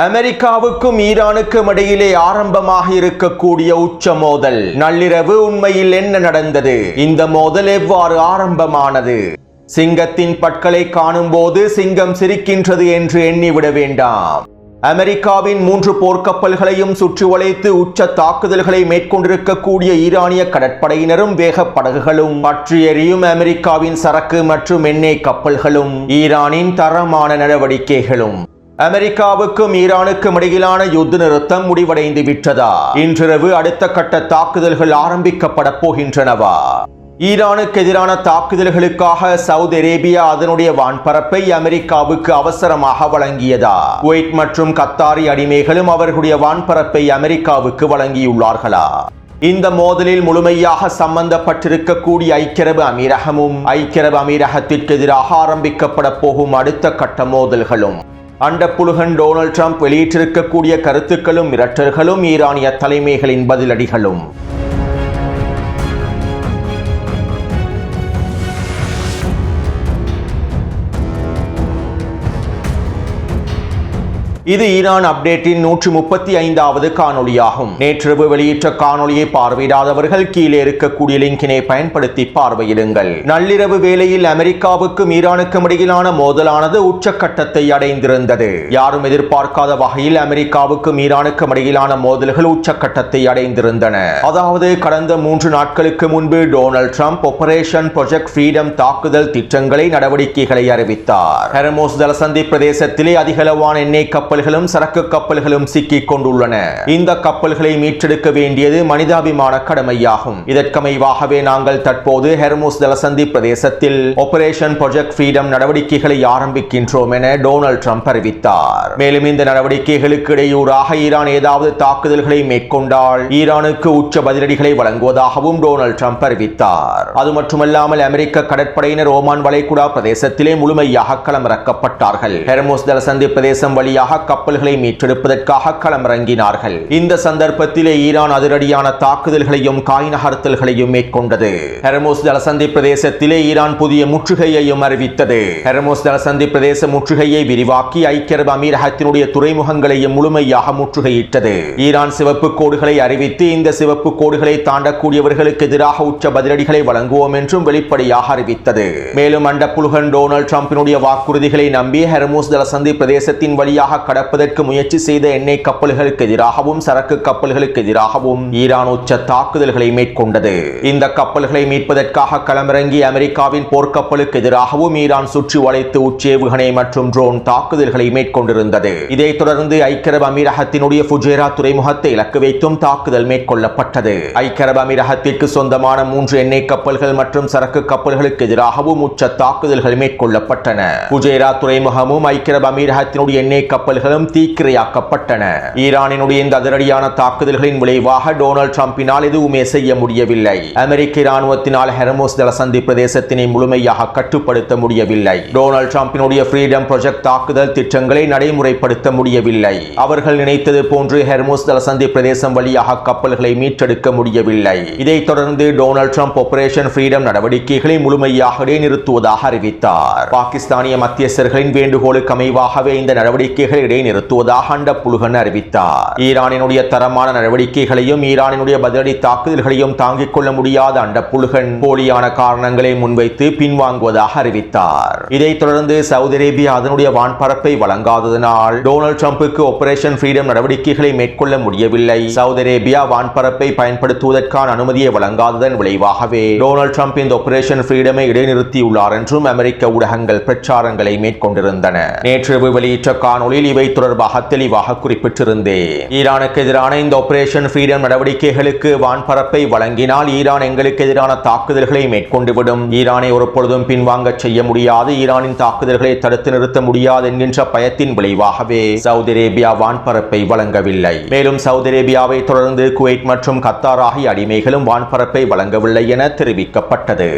அமெரிக்காவுக்கும் ஈரானுக்கும் இடையிலே ஆரம்பமாக இருக்கக்கூடிய உச்ச மோதல். நள்ளிரவு உண்மையில் என்ன நடந்தது? இந்த மோதல் எவ்வாறு ஆரம்பமானது? சிங்கத்தின் பற்களை காணும் போது சிங்கம் சிரிக்கின்றது என்று எண்ணிவிட வேண்டாம். அமெரிக்காவின் 3 போர்க்கப்பல்களையும் சுற்றி வளைத்து உச்ச தாக்குதல்களை மேற்கொண்டிருக்கக்கூடிய ஈரானிய கடற்படையினரும் வேக படகுகளும் பற்றி எரியும் அமெரிக்காவின் சரக்கு மற்றும் எண்ணெய் கப்பல்களும் ஈரானின் தரமான நடவடிக்கைகளும். அமெரிக்காவுக்கும் ஈரானுக்கும் இடையிலான யுத்த நிறுத்தம் முடிவடைந்து விட்டதா? இன்றிரவு அடுத்த கட்ட தாக்குதல்கள் ஆரம்பிக்கப்பட போகின்றனவா? ஈரானுக்கு எதிரான தாக்குதல்களுக்காக சவுதி அரேபியா அதனுடைய வான்பரப்பை அமெரிக்காவுக்கு அவசரமாக வழங்கியதா? குவைத் மற்றும் கத்தாரி அடிமைகளும் அவர்களுடைய வான்பரப்பை அமெரிக்காவுக்கு வழங்கியுள்ளார்களா? இந்த மோதலில் முழுமையாக சம்பந்தப்பட்டிருக்கக்கூடிய ஐக்கிய அரபு அமீரகமும் ஐக்கிய அரபு அமீரகத்திற்கு எதிராக ஆரம்பிக்கப்பட போகும் அடுத்த கட்ட மோதல்களும். அண்டப்புழுகன் டொனால்ட் ட்ரம்ப் வெளியிட்டிருக்கக்கூடிய கருத்துக்களும் மிரட்டல்களும் ஈரானிய தலைமைகளின் பதிலடிகளும். இது ஈரான் அப்டேட்டின் 135வது காணொளியாகும். நேற்றிரவு வெளியிட்ட காணொளியை பார்வையிடாதவர்கள் கீழே இருக்கக்கூடிய லிங்கினை பயன்படுத்தி பார்வையிடுங்கள். நள்ளிரவு வேளையில் அமெரிக்காவுக்கும் ஈரானுக்கும் இடையிலான மோதலானது உச்சக்கட்டத்தை அடைந்திருந்தது. யாரும் எதிர்பார்க்காத வகையில் அமெரிக்காவுக்கும் ஈரானுக்கும் இடையிலான மோதல்கள் உச்சக்கட்டத்தை அடைந்திருந்தன. அதாவது கடந்த 3 நாட்களுக்கு முன்பு Donald Trump operation project freedom தாக்குதல் திட்டங்களை நடவடிக்கைகளை அறிவித்தார். ஹெர்முஸ் ஜலசந்தி பிரதேசத்திலே அதிகளவான எண்ணெய் கப்பல்களும் சரக்கு கப்பல்களும் சிக்கிக் கொண்டுள்ளன. இந்த கப்பல்களை மீட்டெடுக்க வேண்டியது மனிதாபிமான கடமையாகும். இதற்கமைவாகவே நாங்கள் தற்போது ஹெர்முஸ் ஜலசந்தி பிரதேசத்தில் ஆபரேஷன் ப்ராஜெக்ட் ஃப்ரீடம் நடவடிக்கைகளை ஆரம்பிக்கின்றோம் என டொனால்ட் ட்ரம்ப் அறிவித்தார். மேலும் இந்த நடவடிக்கைகளுக்கு இடையூறாக ஈரான் ஏதாவது தாக்குதல்களை மேற்கொண்டால் ஈரானுக்கு உச்ச பதிலடிகளை வழங்குவதாகவும் டொனால்ட் ட்ரம்ப் அறிவித்தார். அது மட்டுமல்லாமல் அமெரிக்க கடற்படையினர் ஓமான் வளைகுடா பிரதேசத்திலே முழுமையாக களமிறக்கப்பட்டார்கள். ஹெர்முஸ் ஜலசந்தி பிரதேசம் வழியாக கப்பல்களை மீட்டெடுப்பதற்காக களமிறங்கினார்கள். இந்த சந்தர்ப்பத்திலே ஈரான் அதிரடியான தாக்குதல்களையும் காய் நகர்த்தல்களையும் மேற்கொண்டது. ஹெர்முஸ் ஜலசந்தி பிரதேசத்திலே ஈரான் புதிய முற்றுகையையும் அறிவித்தது. ஹெர்முஸ் ஜலசந்தி பிரதேச முற்றுகையை விரிவாக்கி ஐக்கிய அரபு அமீரகத்தினுடைய துறைமுகங்களையும் முழுமையாக முற்றுகையிட்டது. ஈரான் சிவப்பு கோடுகளை அறிவித்து இந்த சிவப்பு கோடுகளை தாண்டக்கூடியவர்களுக்கு எதிராக உச்ச பதிலடிகளை வழங்குவோம் என்றும் வெளிப்படையாக அறிவித்தது. மேலும் அண்டப்புழுகன் டொனால்ட் ட்ரம்பினுடைய வாக்குறுதிகளை நம்பி ஹெர்முஸ் ஜலசந்தி பிரதேசத்தின் வழியாக கடப்பதற்கு முயற்சி செய்த எண்ணெய் கப்பல்களுக்கு எதிராகவும் சரக்கு கப்பல்களுக்கு எதிராகவும் ஈரான் உச்ச தாக்குதல்களை மேற்கொண்டது. இந்த கப்பல்களை மீட்பதற்காக களமிறங்கிய அமெரிக்காவின் போர்க்கப்பலுக்கு எதிராகவும் ஈரான் சுற்றி வளைத்து உச்சேவுகணை மற்றும் ட்ரோன் தாக்குதல்களை மேற்கொண்டிருந்தது. இதைத் தொடர்ந்து ஐக்கிய அரபு அமீரகத்தினுடைய ஃபுஜேரா துறைமுகத்தை இலக்கு வைத்தும் தாக்குதல் மேற்கொள்ளப்பட்டது. ஐக்கிய அரபு அமீரகத்திற்கு சொந்தமான 3 எண்ணெய் கப்பல்கள் மற்றும் சரக்கு கப்பல்களுக்கு எதிராகவும் உச்ச தாக்குதல்கள் மேற்கொள்ளப்பட்டன. ஃபுஜேரா துறைமுகமும் ஐக்கிய அரபு அமீரகத்தினுடைய எண்ணெய் கப்பல்களும் தீக்கிரையாக்கப்பட்டன. ஈரானினுடைய இந்த அதிரடியான தாக்குதல்களின் விளைவாக டொனால்ட் ட்ரம்பினால் எதுவுமே செய்ய முடியவில்லை. அமெரிக்க இராணுவத்தினால் ஹெர்முஸ் ஜலசந்தி பிரதேசத்தினை முழுமையாக கட்டுப்படுத்த முடியவில்லை. டொனால்ட் ட்ரம்பினுடைய ஃப்ரீடம் ப்ராஜெக்ட் தாக்குதல் திட்டங்களை நடைமுறைப்படுத்த முடியவில்லை. அவர்கள் நினைத்தது போன்று ஹெர்முஸ் ஜலசந்தி பிரதேசம் வழியாக கப்பல்களை மீட்டெடுக்க முடியவில்லை. இதைத் தொடர்ந்து டொனால்ட் ட்ரம்ப் ஆபரேஷன் ஃப்ரீடம் நடவடிக்கைகளை முழுமையாக இடைநிறுத்துவதாக அறிவித்தார். பாகிஸ்தானிய மத்தியஸ்தர்களின் வேண்டுகோளுக்கு அமைவாகவே இந்த நடவடிக்கைகளை இடைநிறுத்துவதாக அண்டப்புழுகன் அறிவித்தார். ஈரானினுடைய தரமான நடவடிக்கைகளையும் ஈரானினுடைய பதிலடி தாக்குதல்களையும் தாங்கிக் கொள்ள முடியாத அண்டப்புழுகன் போலியான காரணங்களை முன்வைத்து பின்வாங்குவதாக அறிவித்தார். இதைத் தொடர்ந்து சவுதி அரேபியா அதனுடைய வான்பரப்பை வழங்காததனால் டொனால்ட் ட்ரம்புக்கு ஆபரேஷன் ஃப்ரீடம் நடவடிக்கைகளை மேற்கொள்ள முடியவில்லை. சவுதி அரேபியா வான்பரப்பை பயன்படுத்துவதற்கான அனுமதியை வழங்காததன் விளைவாகவே டொனால்ட் ட்ரம்ப் இந்த ஆபரேஷன் ஃப்ரீடமை இடைநிறுத்தியுள்ளார் என்றும் அமெரிக்க ஊடகங்கள் பிரச்சாரங்களை மேற்கொண்டிருந்தன. நேற்று வெளியிட்ட காணொளியில் இவை தொடர்பாக தெளிவாக குறிப்பிட்டிருந்தேன். ஈரானுக்கு எதிரான இந்த ஆபரேஷன் ஃப்ரீடம் நடவடிக்கைகளுக்கு வான்பரப்பை வழங்கினால் ஈரான் எங்களுக்கு எதிரான தாக்குதல்களை மேற்கொண்டுவிடும். ஈரானை ஒருபொழுதும் பின்வாங்க செய்ய முடியாது. ஈரானின் தாக்குதல்களை தடுத்து நிறுத்த முடியாது என்கின்ற பயத்தின் விளைவாகவே சவுதி அரேபியா வான்பரப்பை வழங்கவில்லை. மேலும் சவுதி அரேபியாவை தொடர்ந்து குவைத் மற்றும் கத்தார் ஆகிய அடிமைகளும் வான்பரப்பை வழங்கவில்லை என தெரிவிக்கப்பட்டது.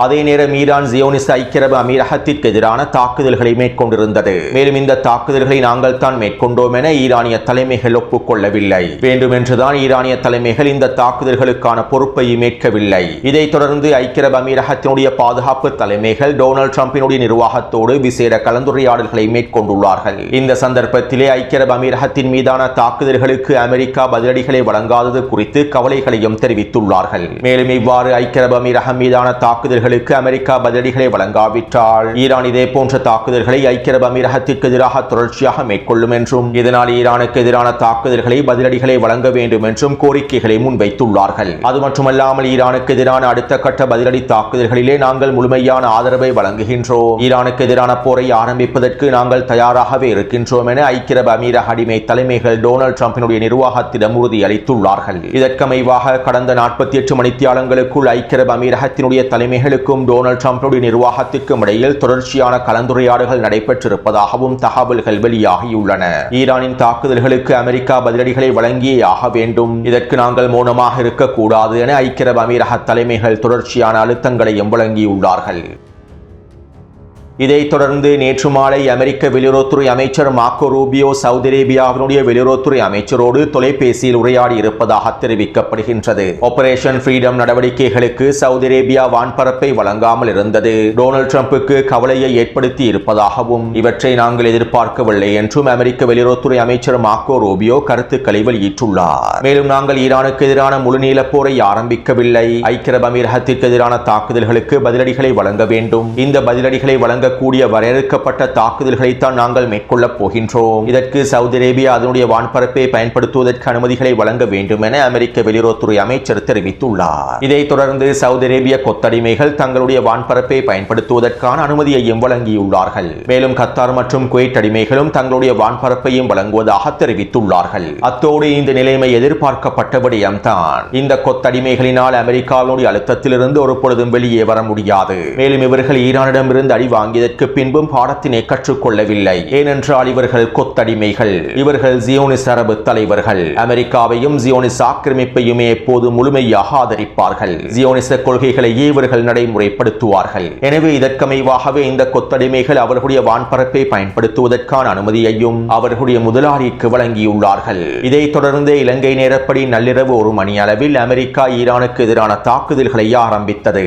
அதே நேரம் ஈரான் ஜியோனிச ஐக்கிய அரபு அமீரகத்திற்கு எதிரான தாக்குதல்களை மேற்கொண்டிருந்தது. மேலும் இந்த தாக்குதல்களை நாங்கள் தான் மேற்கொண்டோம் என ஈரானிய தலைமைகள் ஒப்புக்கொள்ளவில்லை. வேண்டுமென்றுதான் ஈரானிய தலைமைகள் இந்த தாக்குதல்களுக்கான பொறுப்பை ஏற்கவில்லை. இதைத் தொடர்ந்து ஐக்கிய அரபு அமீரகத்தினுடைய பாதுகாப்பு தலைமைகள் டொனால்ட் ட்ரம்பினுடைய நிர்வாகத்தோடு விசேட கலந்துரையாடல்களை மேற்கொண்டுள்ளார்கள். இந்த சந்தர்ப்பத்திலே ஐக்கிய அரபு அமீரகத்தின் மீதான தாக்குதல்களுக்கு அமெரிக்கா பதிலடிகளை வழங்காதது குறித்து கவலைகளையும் தெரிவித்துள்ளார்கள். மேலும் இவ்வாறு ஐக்கிய அரபு அமீரகம் மீதான தாக்குதல்களுக்கு அமெரிக்கா பதிலடிகளை வழங்காவிட்டால் ஈரான் இதே போன்ற தாக்குதல்களை ஐக்கிய அரபு அமீரகத்திற்கு எதிராக தொடர்ச்சியாக மேற்கொள்ளும் என்றும் இதனால் ஈரானுக்கு எதிரான தாக்குதல்களை பதிலடிகளை வழங்க வேண்டும் என்றும் கோரிக்கைகளை முன்வைத்துள்ளார்கள். அது மட்டுமல்லாமல் ஈரானுக்கு எதிரான அடுத்த கட்ட பதிலடி தாக்குதல்களிலே நாங்கள் முழுமையான ஆதரவை வழங்குகின்றோம். ஈரானுக்கு எதிரான போரை ஆரம்பிப்பதற்கு நாங்கள் தயாராகவே இருக்கின்றோம் என ஐக்கிய அரபு அமீரக அடிமை தலைமைகள் டொனால்ட் ட்ரம்பினுடைய நிர்வாகத்திடம் உறுதியளித்துள்ளார்கள். இதற்கமைவாக கடந்த 48 மணித்தியாலங்களுக்குள் ஐக்கிய அரபு அமீரகத்தினுடைய தலைமைகளுக்கும் டொனால்ட் ட்ரம்பினுடைய நிர்வாகத்திற்கும் இடையில் தொடர்ச்சியான கலந்துரையாடல்கள் நடைபெற்றிருப்பதாகவும் தகவல்கள் வெளியாகியுள்ளன. ஈரானின் தாக்குதல்களுக்கு அமெரிக்கா பதிலடிகளை வழங்கியே ஆக வேண்டும். இதற்கு நாங்கள் மௌனமாக இருக்கக்கூடாது என ஐக்கிய அரபு அமீரக தலைமைகள் தொடர்ச்சியான அழுத்தங்களையும் வழங்கியுள்ளார்கள். இதைத் தொடர்ந்து நேற்று மாலை அமெரிக்க வெளியுறவுத்துறை அமைச்சர் மார்க்கோ ரூபியோ சவுதி அரேபியாவினுடைய வெளியுறவுத்துறை அமைச்சரோடு தொலைபேசியில் உரையாடி இருப்பதாக தெரிவிக்கப்படுகின்றது. ஆபரேஷன் ஃப்ரீடம் நடவடிக்கைகளுக்கு சவுதி அரேபியா வான்பரப்பை வழங்காமல் இருந்தது டொனால்ட் ட்ரம்புக்கு கவலையை ஏற்படுத்தி இருப்பதாகவும் இவற்றை நாங்கள் எதிர்பார்க்கவில்லை என்றும் அமெரிக்க வெளியுறவுத்துறை அமைச்சர் மார்க்கோ ரூபியோ கருத்துக்களை வெளியிட்டுள்ளார். மேலும் நாங்கள் ஈரானுக்கு எதிரான முழுநீள போரை ஆரம்பிக்கவில்லை. ஐக்கிய அரபு அமீரகத்திற்கு எதிரான தாக்குதல்களுக்கு பதிலடிகளை வழங்க வேண்டும். இந்த பதிலடிகளை வழங்க கூடிய வரையறுக்கப்பட்ட தாக்குதல்களைத்தான் நாங்கள் மேற்கொள்ளப் போகின்றோம். இதற்கு சவுதி அரேபியா அதனுடைய வான்பரப்பை பயன்படுத்துவதற்கு அனுமதிகளை வழங்க வேண்டும் என அமெரிக்க வெளியுறவுத்துறை அமைச்சர் தெரிவித்துள்ளார். இதைத் தொடர்ந்து சவுதி அரேபிய கொத்தடிமைகள் தங்களுடைய வான்பரப்பை பயன்படுத்துவதற்கான அனுமதியையும் வழங்கியுள்ளார்கள். மேலும் கத்தார் மற்றும் குவைத் அடிமைகளும் தங்களுடைய வான்பரப்பையும் வழங்குவதாக தெரிவித்துள்ளார்கள். அத்தோடு இந்த நிலைமை எதிர்பார்க்கப்பட்ட விடயம்தான். இந்த கொத்தடிமைகளினால் அமெரிக்காவினுடைய அழுத்தத்திலிருந்து ஒரு பொழுதும் வெளியே வர முடியாது. மேலும் இவர்கள் ஈரானிடமிருந்து அடி இதற்கு பின்பும் பாடத்தினை கற்றுக்கொள்ளவில்லை. ஏனென்றால் இவர்கள் கொத்தடிமைகள். இவர்கள் ஜியோனிஸ் அரபு தலைவர்கள். அமெரிக்காவையும் ஜியோனிஸ் ஆக்கிரமிப்பையுமே எப்போது முழுமையாக ஆதரிப்பார்கள். ஜியோனிச கொள்கைகளையே இவர்கள் நடைமுறைப்படுத்துவார்கள். எனவே இதற்கமைவாகவே இந்த கொத்தடிமைகள் அவர்களுடைய வான்பரப்பை பயன்படுத்துவதற்கான அனுமதியையும் அவர்களுடைய முதலாளிக்கு வழங்கியுள்ளார்கள். இதைத் தொடர்ந்து இலங்கை நேரப்படி நள்ளிரவு 1 மணி அளவில் அமெரிக்கா ஈரானுக்கு எதிரான தாக்குதல்களை ஆரம்பித்தது.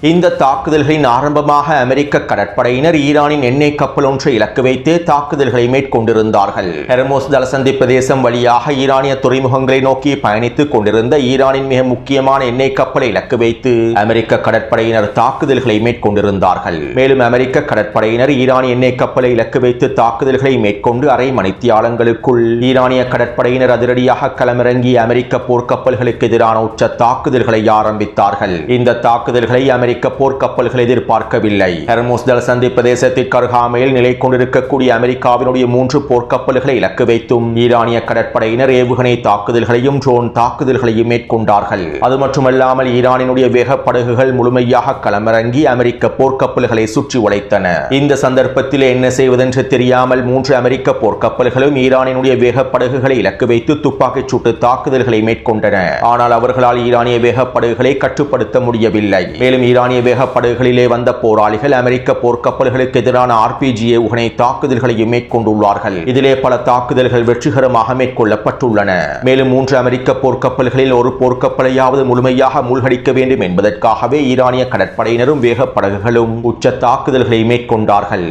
இந்த தாக்குதல்களின் ஆரம்பமாக அமெரிக்க கடற்படையினர் ஈரானின் எண்ணெய் கப்பல் ஒன்றை இலக்கு வைத்து தாக்குதல்களை மேற்கொண்டிருந்தார்கள். ஹெர்மோஸ் ஜலசந்தி பிரதேசம் வழியாக ஈரானிய துறைமுகங்களை நோக்கி பயணித்துக் கொண்டிருந்த ஈரானின் மிக முக்கியமான எண்ணெய் கப்பலை இலக்கு வைத்து அமெரிக்க கடற்படையினர் தாக்குதல்களை மேற்கொண்டிருந்தார்கள். மேலும் அமெரிக்க கடற்படையினர் ஈரானிய எண்ணெய் கப்பலை இலக்கு வைத்து தாக்குதல்களை மேற்கொண்டு அரை மணித்தியாலங்களுக்குள் ஈரானிய கடற்படையினர் அதிரடியாக களமிறங்கி அமெரிக்க போர்க்கப்பல்களுக்கு எதிரான உச்ச தாக்குதல்களை ஆரம்பித்தார்கள். இந்த தாக்குதல்களை அமெரிக்க போர்க்கப்பல்கள் எதிர்பார்க்கவில்லை. ஹெர்மோஸ் ஜலசந்தி பிரதேசத்திற்கு அருகாமையில் நிலை கொண்டிருக்கக்கூடிய அமெரிக்காவினுடைய 3 போர்க்கப்பல்களை இலக்கு வைத்தும் ஈரானிய கடற்படையினர் ஏவுகணை தாக்குதல்களையும் ட்ரோன் தாக்குதல்களையும் மேற்கொண்டார்கள். அது மட்டுமல்லாமல் ஈரானினுடைய வேகப்படகுகள் முழுமையாக களமிறங்கி அமெரிக்க போர்க்கப்பல்களை சுற்றி உடைத்தன. இந்த சந்தர்ப்பத்தில் என்ன செய்வதென்று தெரியாமல் 3 அமெரிக்க போர்க்கப்பல்களும் ஈரானினுடைய வேகப்படகுகளை இலக்கு வைத்து துப்பாக்கிச் சூட்டு தாக்குதல்களை மேற்கொண்டன. ஆனால் அவர்களால் ஈரானிய வேகப்படகுகளை கட்டுப்படுத்த முடியவில்லை. மேலும் ஈரானிய வேகப்படகுகளிலே வந்த போராளிகள் அமெரிக்க போர்க்கப்பல்களுக்கு எதிரான RPG ஏவுகணை தாக்குதல்களையும் மேற்கொண்டுள்ளார்கள். இதிலே பல தாக்குதல்கள் வெற்றிகரமாக மேற்கொள்ளப்பட்டுள்ளன. மேலும் 3 அமெரிக்க போர்க்கப்பல்களில் ஒரு போர்க்கப்பலையாவது முழுமையாக மூழ்கடிக்க வேண்டும் என்பதற்காகவே ஈரானிய கடற்படையினரும் வேகப்படகுகளும் உச்ச தாக்குதல்களை மேற்கொண்டார்கள்.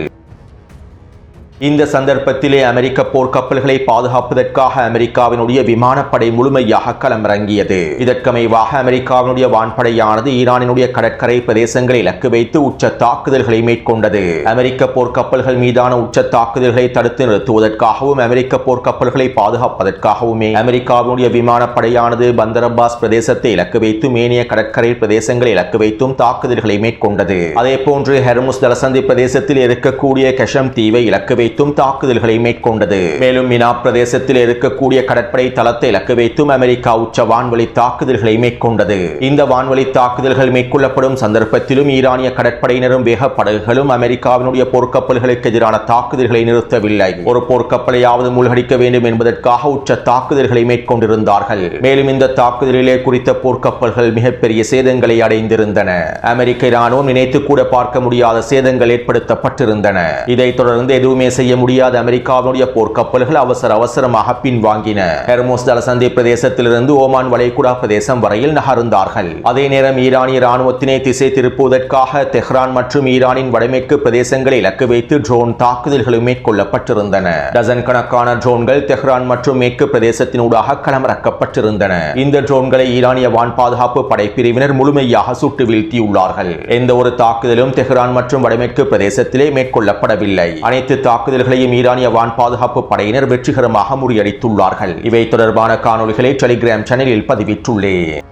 இந்த சந்தர்ப்பத்திலே அமெரிக்க போர்க்கப்பல்களை பாதுகாப்பதற்காக அமெரிக்காவினுடைய விமானப்படை முழுமையாக களமிறங்கியது. இதற்கமைவாக அமெரிக்காவினுடைய வான்படையானது ஈரானினுடைய கடற்கரை பிரதேசங்களை இலக்கு வைத்து உச்ச தாக்குதல்களை மேற்கொண்டது. அமெரிக்க போர்க்கப்பல்கள் மீதான உச்ச தாக்குதல்களை தடுத்து நிறுத்துவதற்காகவும் அமெரிக்க போர்க்கப்பல்களை பாதுகாப்பதற்காகவுமே அமெரிக்காவினுடைய விமானப்படையானது பந்தர் அப்பாஸ் பிரதேசத்தை இலக்கு வைத்து மேனிய கடற்கரை பிரதேசங்களை இலக்கு வைத்தும் தாக்குதல்களை மேற்கொண்டது. அதே போன்று ஹெர்முஸ் ஜலசந்தி பிரதேசத்தில் இருக்கக்கூடிய கஷம் தீவை இலக்கு வைத்தும் தாக்குதல்களை மேற்கொண்டது. மேலும் மினா பிரதேசத்தில் இருக்கக்கூடிய கடற்படை தளத்தை இலக்கு வைத்தும் அமெரிக்கா உச்ச வான்வழி தாக்குதல்களை மேற்கொண்டது. இந்த வான்வழி தாக்குதல்கள் மேற்கொள்ளப்படும் சந்தர்ப்பத்திலும் ஈரானிய கடற்படையினரும் வேக படகுகளும் அமெரிக்காவினுடைய போர்க்கப்பல்களுக்கு எதிரான தாக்குதல்களை நிறுத்தவில்லை. ஒரு போர்க்கப்பலையாவது மூழ்கடிக்க வேண்டும் என்பதற்காக உச்ச தாக்குதல்களை மேற்கொண்டிருந்தார்கள். மேலும் இந்த தாக்குதலிலே குறித்த போர்க்கப்பல்கள் மிகப்பெரிய சேதங்களை அடைந்திருந்தன. அமெரிக்க இராணுவம் நினைத்து கூட பார்க்க முடியாத சேதங்கள் ஏற்படுத்தப்பட்டிருந்தன. இதைத் தொடர்ந்து எதுவுமே செய்ய முடியாத அமெரிக்காவினுடைய போர்க்கப்பல்கள் அவசரமாக பின்வாங்கின. ஹெர்முஸ் ஜலசந்தி பிரதேசத்திலிருந்து ஓமான் வளைகுடா பிரதேசம் வரையில் நகர்ந்தார்கள். அதே நேரம் ஈரானிய இராணுவத்தினை திசை திருப்புவதற்காக தெஹ்ரான் மற்றும் ஈரானின் வடமேற்கு பிரதேசங்களை இலக்கு வைத்து ட்ரோன் தாக்குதல்களும் மேற்கொள்ளப்பட்டிருந்தன. டசன் கணக்கான ட்ரோன்கள் தெஹ்ரான் மற்றும் மேற்கு பிரதேசத்தினூடாக களமிறக்கப்பட்டிருந்தன. இந்த ட்ரோன்களை ஈரானிய வான் பாதுகாப்பு படைப்பிரிவினர் முழுமையாக சுட்டு வீழ்த்தியுள்ளார்கள். எந்த ஒரு தாக்குதலும் தெஹ்ரான் மற்றும் வடமேற்கு பிரதேசத்திலே மேற்கொள்ளப்படவில்லை. அனைத்து தாக்குதல்களையும் ஈரானிய வான் பாதுகாப்பு படையினர் வெற்றிகரமாக முறியடித்துள்ளார்கள். இவை தொடர்பான காணொளிகளை டெலிகிராம் சேனலில் பதிவிட்டுள்ளேன்.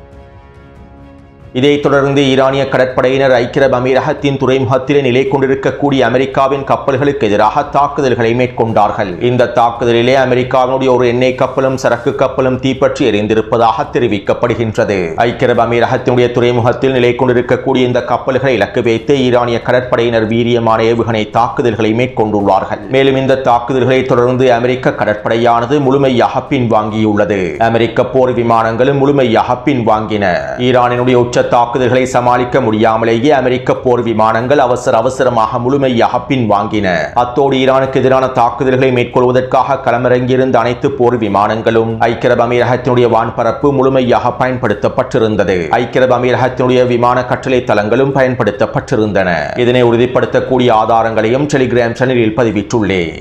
இதைத் தொடர்ந்து ஈரானிய கடற்படையினர் ஐக்கிய அரபு அமீரகத்தின் துறைமுகத்திலே நிலை கொண்டிருக்கக்கூடிய அமெரிக்காவின் கப்பல்களுக்கு எதிராக தாக்குதல்களை மேற்கொண்டார்கள். இந்த தாக்குதலிலே அமெரிக்காவினுடைய ஒரு எண்ணெய் கப்பலும் சரக்கு கப்பலும் தீப்பற்றி எரிந்திருப்பதாக தெரிவிக்கப்படுகின்றது. ஐக்கிய அரபு அமீரகத்தினுடைய துறைமுகத்தில் நிலை கொண்டிருக்கக்கூடிய இந்த கப்பல்களை இலக்கு வைத்து ஈரானிய கடற்படையினர் வீரியமான ஏவுகணை தாக்குதல்களை மேற்கொண்டுள்ளார்கள். மேலும் இந்த தாக்குதல்களை தொடர்ந்து அமெரிக்க கடற்படையானது முழுமையாக பின்வாங்கியுள்ளது. அமெரிக்க போர் விமானங்களும் முழுமையாக பின்வாங்கின. ஈரானினுடைய உச்ச தாக்குதல்களை சமாளிக்க முடியாமலேயே அமெரிக்க போர் விமானங்கள் அவசரமாக முழுமையாக பின்வாங்கின. அத்தோடு ஈரானுக்கு எதிரான தாக்குதல்களை மேற்கொள்வதற்காக களமிறங்கியிருந்த அனைத்து போர் விமானங்களும் ஐக்கிய அரபு அமீரகத்தினுடைய வான்பரப்பு முழுமையாக பயன்படுத்தப்பட்டிருந்தது. ஐக்கிய அரபு அமீரகத்தினுடைய விமான கட்டளை தளங்களும் பயன்படுத்தப்பட்டிருந்தன. இதனை உறுதிப்படுத்தக்கூடிய ஆதாரங்களையும் டெலிகிராம் சேனலில் பதிவிட்டுள்ளேன்.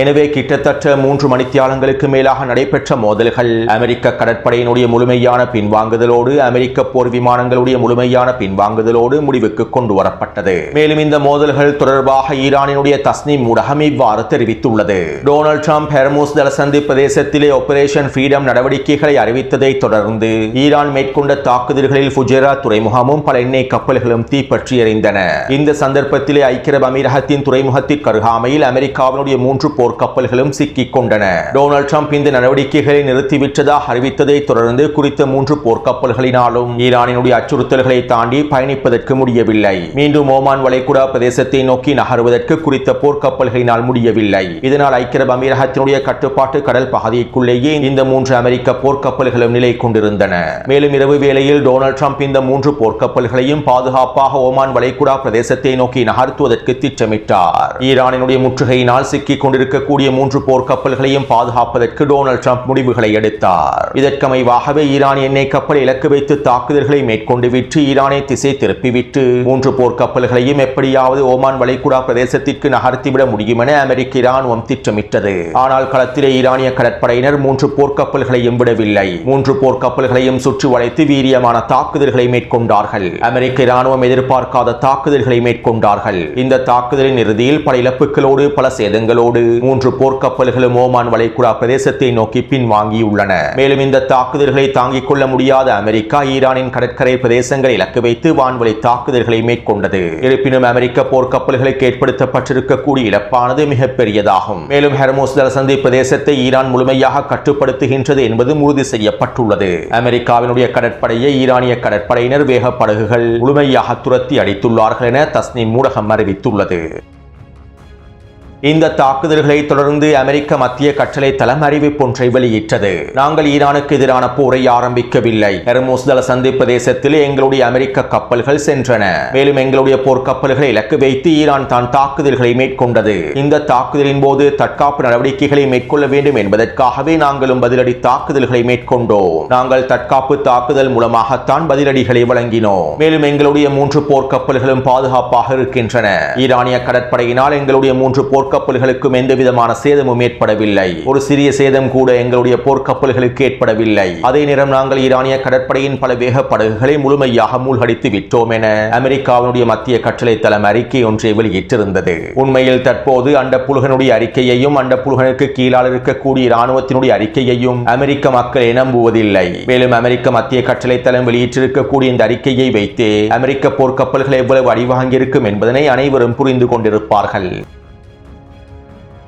எனவே கிட்டத்தட்ட 3 மணித்தியாலங்களுக்கு மேலாக நடைபெற்ற மோதல்கள் அமெரிக்க கடற்படையினுடைய முழுமையான பின்வாங்குதலோடு அமெரிக்க போர் விமானங்களுடைய முழுமையான பின்வாங்குதலோடு முடிவுக்கு கொண்டு வரப்பட்டது. மேலும் இந்த மோதல்கள் தொடர்பாக ஈரானினுடைய தஸ்னீம் ஊடகம் இவ்வாறு தெரிவித்துள்ளது. டொனால்ட் ட்ரம்ப் ஹெர்முஸ் ஜலசந்தி பிரதேசத்திலே ஆபரேஷன் ஃப்ரீடம் நடவடிக்கைகளை அறிவித்ததை தொடர்ந்து ஈரான் மேற்கொண்ட தாக்குதல்களில் ஃபுஜேரா துறைமுகமும் பல எண்ணெய் கப்பல்களும் தீப்பற்றி எரிந்தன. இந்த சந்தர்ப்பத்திலே ஐக்கிய அரபு அமீரகத்தின் துறைமுகத்திற்கு அருகாமையில் அமெரிக்காவினுடைய 3 போர்க்கப்பல்களும் சிக்கிக் கொண்டன. டொனால்ட் ட்ரம்ப் இந்த நடவடிக்கைகளை நிறுத்திவிட்டதாக அறிவித்ததை தொடர்ந்து குறித்த 3 போர்க்கப்பல்களினாலும் ஈரானினுடைய அச்சுறுத்தல்களை தாண்டி பயணிப்பதற்கு முடியவில்லை. மீண்டும் ஓமான் வளைகுடா பிரதேசத்தை நோக்கி நகர்வதற்கு குறித்த போர்க்கப்பல்களினால் முடியவில்லை. இதனால் ஐக்கிய அரபு அமீரகத்தினுடைய கட்டுப்பாட்டு கடல் பகுதிக்குள்ளேயே இந்த 3 அமெரிக்க போர்க்கப்பல்களும் நிலை கொண்டிருந்தன. மேலும் இரவு வேளையில் டொனால்ட் ட்ரம்ப் இந்த 3 போர்க்கப்பல்களையும் பாதுகாப்பாக ஓமான் வளைகுடா பிரதேசத்தை நோக்கி நகர்த்துவதற்கு திட்டமிட்டார். ஈரானினுடைய முற்றுகையினால் சிக்கிக் கொண்டிருக்கக்கூடிய 3 போர்க்கப்பல்களையும் பாதுகாப்பதற்கு டொனால்ட் ட்ரம்ப் முடிவுகளை எடுத்தார். இதற்கமைவாகவே ஈரான் எண்ணெய் கப்பல் இலக்கு வைத்து தாக்குதல்களை மேற்கொண்டு விட்டு ஈரானை திசை திருப்பிவிட்டு 3 போர்க்கப்பல்களையும் எப்படியாவது ஓமான் வளைகுடா பிரதேசத்திற்கு நகர்த்திவிட முடியும் என அமெரிக்க இராணுவம் திட்டமிட்டது. ஆனால் களத்திலே ஈரானிய கடற்படையினர் 3 போர்க்கப்பல்களையும் விடவில்லை. 3 போர்க்கப்பல்களையும் சுற்றி வளைத்து வீரியமான தாக்குதல்களை மேற்கொண்டார்கள். அமெரிக்க இராணுவம் எதிர்பார்க்காத தாக்குதல்களை மேற்கொண்டார்கள். இந்த தாக்குதலின் இறுதியில் பல இழப்புகளோடு பல சேதங்களோடு 3 போர்க்கப்பல்களும் ஓமான் வளைகுடா பிரதேசத்தை நோக்கி பின்வாங்கியுள்ளன. மேலும் இந்த தாக்குதல்களை தாங்கிக் கொள்ள முடியாத அமெரிக்கா ஈரானின் கடற்கரை பிரதேசங்களை இலக்கு வைத்து வான்வழி தாக்குதல்களை மேற்கொண்டது. இருப்பினும் அமெரிக்க போர்க்கப்பல்களுக்கு ஏற்படுத்தப்பட்டிருக்கக்கூடிய இழப்பானது மிகப்பெரியதாகும். மேலும் ஹெர்முஸ் ஜலசந்தி பிரதேசத்தை ஈரான் முழுமையாக கட்டுப்படுத்துகின்றது என்பது உறுதி செய்யப்பட்டுள்ளது. அமெரிக்காவினுடைய கடற்படையை ஈரானிய கடற்படையினர் வேக படகுகள் முழுமையாக துரத்தி அடித்துள்ளார்கள் என தஸ்னீம் ஊடகம் அறிவித்துள்ளது. இந்த தாக்குதல்களை தொடர்ந்து அமெரிக்க மத்திய கட்டளை தளம் அறிவிப்பொன்றை வெளியிட்டது. நாங்கள் ஈரானுக்கு எதிரான போரை ஆரம்பிக்கவில்லை. ஹெர்முஸ் ஜலசந்தி பிரதேசத்தில் எங்களுடைய அமெரிக்க கப்பல்கள் சென்றன. மேலும் எங்களுடைய போர்க்கப்பல்களை இலக்கு வைத்து ஈரான் தான் தாக்குதல்களை மேற்கொண்டது. இந்த தாக்குதலின் போது தற்காப்பு நடவடிக்கைகளை மேற்கொள்ள வேண்டும் என்பதற்காகவே நாங்களும் பதிலடி தாக்குதல்களை மேற்கொண்டோம். நாங்கள் தற்காப்பு தாக்குதல் மூலமாகத்தான் பதிலடிகளை வழங்கினோம். மேலும் எங்களுடைய 3 போர்க்கப்பல்களும் பாதுகாப்பாக இருக்கின்றன. ஈரானிய கடற்படையினால் எங்களுடைய 3 போர்க்கப்பல்களுக்கும் எந்த விதமான சேதமும் ஏற்படவில்லை. ஒரு சிறிய சேதம் கூட எங்களுடைய போர்க்கப்பல்களுக்கு ஏற்படவில்லை. அதே நேரம் நாங்கள் ஈரானிய கடற்படையின் பல வேக படகுகளை முழுமையாக மூழ்கடித்து விட்டோம் என அமெரிக்காவினுடைய மத்திய கட்டளை தளம் அறிக்கை ஒன்றை வெளியிட்டிருந்தது. உண்மையில் தற்போது அண்டப்புழுகனுடைய அறிக்கையையும் அண்டப்புழுகனுக்கு கீழால் இருக்கக்கூடிய இராணுவத்தினுடைய அறிக்கையையும் அமெரிக்க மக்கள் நம்புவதில்லை. மேலும் அமெரிக்க மத்திய கட்டளை தளம் வெளியிட்டிருக்கக்கூடிய இந்த அறிக்கையை வைத்து அமெரிக்க போர்க்கப்பல்கள் எவ்வளவு அடிவாங்கியிருக்கும் என்பதனை அனைவரும் புரிந்து கொண்டிருப்பார்கள்.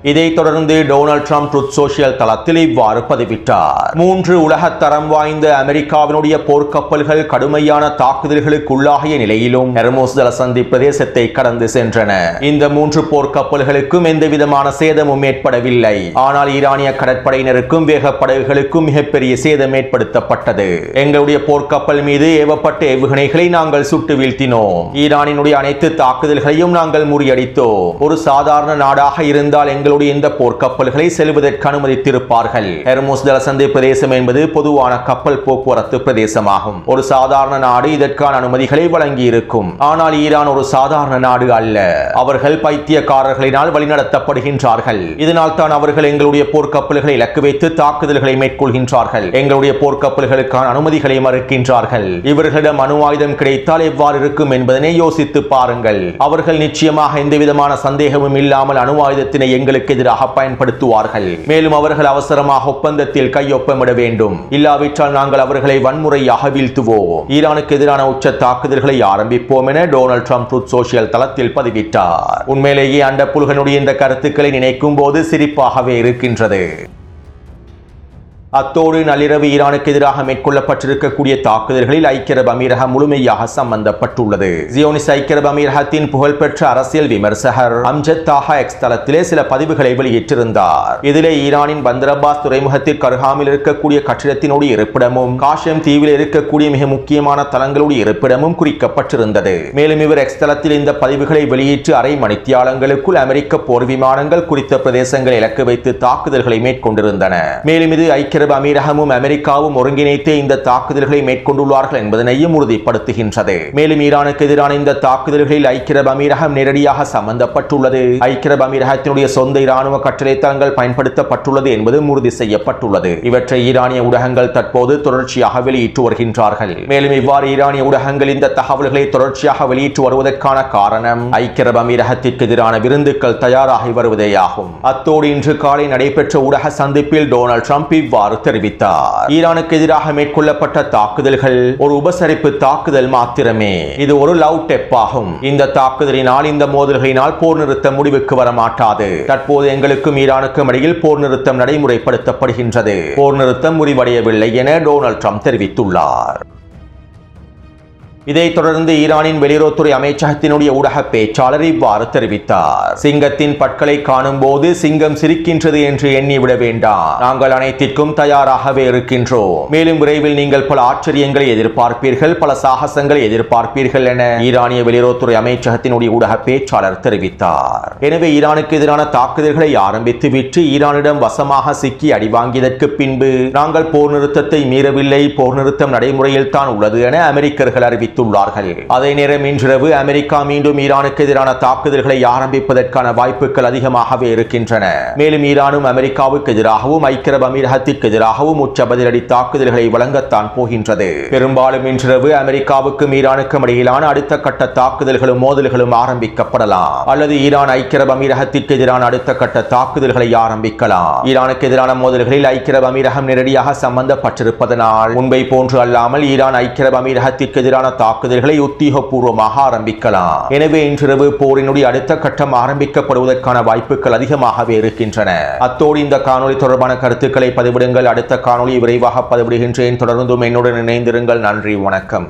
இதைத் தொடர்ந்து டொனால்ட் ட்ரம்ப் ட்ரூத் சோஷியல் தளத்தில் இவ்வாறு பதிவிட்டார். 3 உலகத் தரம் வாய்ந்த அமெரிக்காவினுடைய போர்க்கப்பல்கள் கடுமையான தாக்குதல்களுக்குள்ளாகிய நிலையிலும் ஹெர்முஸ் ஜலசந்தி பிரதேசத்தை கடந்து சென்றன. இந்த 3 போர்க்கப்பல்களுக்கும் எந்தவிதமான சேதமும் ஏற்படவில்லை. ஆனால் ஈரானிய கடற்படையினருக்கும் வேகப்படகுகளுக்கும் மிகப்பெரிய சேதம் ஏற்படுத்தப்பட்டது. எங்களுடைய போர்க்கப்பல் மீது ஏவப்பட்ட ஏவுகணைகளை நாங்கள் சுட்டு வீழ்த்தினோம். ஈரானினுடைய அனைத்து தாக்குதல்களையும் நாங்கள் முறியடித்தோம். ஒரு சாதாரண நாடாக இருந்தால் எங்களுடைய இந்த போர்க்கப்பல்களை செல்வதற்கு அனுமதித்திருப்பார்கள். ஹெர்முஸ் ஜலசந்தி பிரதேசம் என்பது பொதுவான கப்பல் போக்குவரத்து பிரதேசமாகும். ஒரு சாதாரண நாடு இதற்கான அனுமதிகளை வழங்கி இருக்கும். ஆனால் ஈரான் ஒரு சாதாரண நாடு அல்ல. அவர்கள் பைத்தியக்காரர்களினால் வழிநடத்தப்படுகின்றார்கள். இதனால் தான் அவர்கள் எங்களுடைய போர்க்கப்பல்களை இலக்கு வைத்து தாக்குதல்களை மேற்கொள்கின்றார்கள். எங்களுடைய போர்க்கப்பல்களுக்கான அனுமதிகளை மறுக்கின்றார்கள். இவர்களிடம் அணு ஆயுதம் கிடைத்தால் எவ்வாறு இருக்கும் என்பதனை யோசித்து பாருங்கள். அவர்கள் நிச்சயமாக எந்தவிதமான சந்தேகமும் இல்லாமல் அணு ஆயுதத்தினை எங்களுக்கு எதிராக பயன்படுத்துவார்கள். மேலும் அவர்கள் அவசரமாக ஒப்பந்தத்தில் கையொப்பமிட வேண்டும். இல்லாவிட்டால் நாங்கள் அவர்களை வன்முறையாக வீழ்த்துவோம். ஈரானுக்கு எதிரான உச்ச தாக்குதல்களை ஆரம்பிப்போம் என டொனால்ட் ட்ரம்ப் ட்ரூத் சோஷியல் தளத்தில் பதிவிட்டார். உண்மையிலேயே அண்ட புல்கனுடைய இந்த கருத்துக்களை நினைக்கும் போது சிரிப்பாகவே இருக்கின்றது. அத்தோடு நள்ளிரவு ஈரானுக்கு எதிராக மேற்கொள்ளப்பட்டிருக்கக்கூடிய தாக்குதல்களில் ஐக்கிய அரபு அமீரகம் முழுமையாக சம்பந்தப்பட்டுள்ளது. ஜியோனிஸ் ஐக்கிய அரபு அமீரகத்தின் புகழ்பெற்ற அரசியல் விமர்சகர் அம்ஜத் தாஹா எக்ஸ் தளத்திலே சில பதிவுகளை வெளியிட்டிருந்தார். இதிலே ஈரானின் பந்தர் அப்பாஸ் துறைமுகத்திற்கு அருகாமையில் இருக்கக்கூடிய கட்டிடத்தினுடைய இருப்பிடமும் காஷம் தீவில் இருக்கக்கூடிய மிக முக்கியமான தளங்களுடைய இருப்பிடமும் குறிக்கப்பட்டிருந்தது. மேலும் இவர் எக்ஸ் தளத்தில் இந்த பதிவுகளை வெளியிட்டு அரை மணித்தியாலங்களுக்குள் அமெரிக்க போர் விமானங்கள் குறித்த பிரதேசங்களை இலக்கு வைத்து தாக்குதல்களை மேற்கொண்டிருந்தன. மேலும் இது ஐக்கிய அரபு அமீரகமும் அமெரிக்காவும் ஒருங்கிணைத்தே இந்த தாக்குதல்களை மேற்கொண்டுள்ளார்கள் என்பதனையும் உறுதிப்படுத்துகின்றது. மேலும் ஈரானுக்கு எதிரான இந்த தாக்குதல்களில் ஐக்கிய அரபு அமீரகம் நேரடியாக சம்பந்தப்பட்டுள்ளது. ஐக்கிய அரபு அமீரகத்தினுடைய சொந்த இராணுவ கட்டளை தளங்கள் பயன்படுத்தப்பட்டுள்ளது என்பதும் உறுதி செய்யப்பட்டுள்ளது. இவற்றை ஈரானிய ஊடகங்கள் தற்போது தொடர்ச்சியாக வெளியிட்டு வருகின்றார்கள். மேலும் இவ்வாறு ஈரானிய ஊடகங்கள் இந்த தகவல்களை தொடர்ச்சியாக வெளியிட்டு வருவதற்கான காரணம் ஐக்கிய அரபு அமீரகத்திற்கு எதிரான விருந்துக்கள் தயாராகி வருவதேயாகும். அத்தோடு இன்று காலை நடைபெற்ற ஊடக சந்திப்பில் டொனால்ட் ட்ரம்ப் இவ்வாறு தெரிவித்தார். ஈரானுக்கு எதிராக மேற்கொள்ளப்பட்ட தாக்குதல்கள் ஒரு உபசரிப்பு தாக்குதல் மாத்திரமே. இது ஒரு லவ் டெப் ஆகும். இந்த தாக்குதலினால், இந்த மோதல்களினால் போர் நிறுத்தம் முடிவுக்கு வர மாட்டாது. தற்போது எங்களுக்கும் ஈரானுக்கும் இடையில் போர் நிறுத்தம் நடைமுறைப்படுத்தப்படுகின்றது. போர் நிறுத்தம் முடிவடையவில்லை என டொனால்ட் ட்ரம்ப் தெரிவித்துள்ளார். இதைத் தொடர்ந்து ஈரானின் வெளியுறவுத்துறை அமைச்சகத்தினுடைய ஊடக பேச்சாளர் இவ்வாறு தெரிவித்தார். சிங்கத்தின் பற்களை காணும் போது சிங்கம் சிரிக்கின்றது என்று எண்ணிவிட வேண்டாம். நாங்கள் அனைத்திற்கும் தயாராகவே இருக்கின்றோம். மேலும் விரைவில் நீங்கள் பல ஆச்சரியங்களை எதிர்பார்ப்பீர்கள், பல சாகசங்களை எதிர்பார்ப்பீர்கள் என ஈரானிய வெளியுறவுத்துறை அமைச்சகத்தினுடைய ஊடக பேச்சாளர் தெரிவித்தார். எனவே ஈரானுக்கு எதிரான தாக்குதல்களை ஆரம்பித்து விட்டு ஈரானிடம் வசமாக சிக்கி அடிவாங்கியதற்கு பின்பு நாங்கள் போர் நிறுத்தத்தை மீறவில்லை, போர் நிறுத்தம் நடைமுறையில் தான் உள்ளது என அமெரிக்கர்கள் அறிவித்தார். அதே நேரம் இன்றிரவு அமெரிக்கா மீண்டும் ஈரானுக்கு எதிரான தாக்குதல்களை ஆரம்பிப்பதற்கான வாய்ப்புகள் அதிகமாகவே இருக்கின்றன. மேலும் ஈரானும் அமெரிக்காவுக்கு எதிராகவும் ஐக்கிய அரபு அமீரகத்திற்கு எதிராகவும் உச்ச பதிலடி தாக்குதல்களை வழங்கத்தான் போகின்றது. பெரும்பாலும் இன்றிரவு அமெரிக்காவுக்கும் ஈரானுக்கும் இடையிலான அடுத்த கட்ட தாக்குதல்களும் மோதல்களும் ஆரம்பிக்கப்படலாம். அல்லது ஈரான் ஐக்கிய அரபு அமீரகத்திற்கு எதிரான அடுத்த கட்ட தாக்குதல்களை ஆரம்பிக்கலாம். ஈரானுக்கு எதிரான மோதல்களில் ஐக்கிய அரபு அமீரகம் நேரடியாக சம்பந்தப்பட்டிருப்பதனால் முன்பை போன்று அல்லாமல் ஈரான் ஐக்கிய அரபு அமீரகத்திற்கு எதிரான தாக்குதல்களை உத்தியோகபூர்வமாக ஆரம்பிக்கலாம். எனவே இன்றிரவு போரினுடைய அடுத்த கட்டம் ஆரம்பிக்கப்படுவதற்கான வாய்ப்புகள் அதிகமாகவே இருக்கின்றன. அத்தோடு இந்த காணொலி தொடர்பான கருத்துக்களை பதிவிடுங்கள். அடுத்த காணொலி விரைவாக பதிவிடுகின்றேன். தொடர்ந்தும் என்னுடன் இணைந்திருங்கள். நன்றி, வணக்கம்.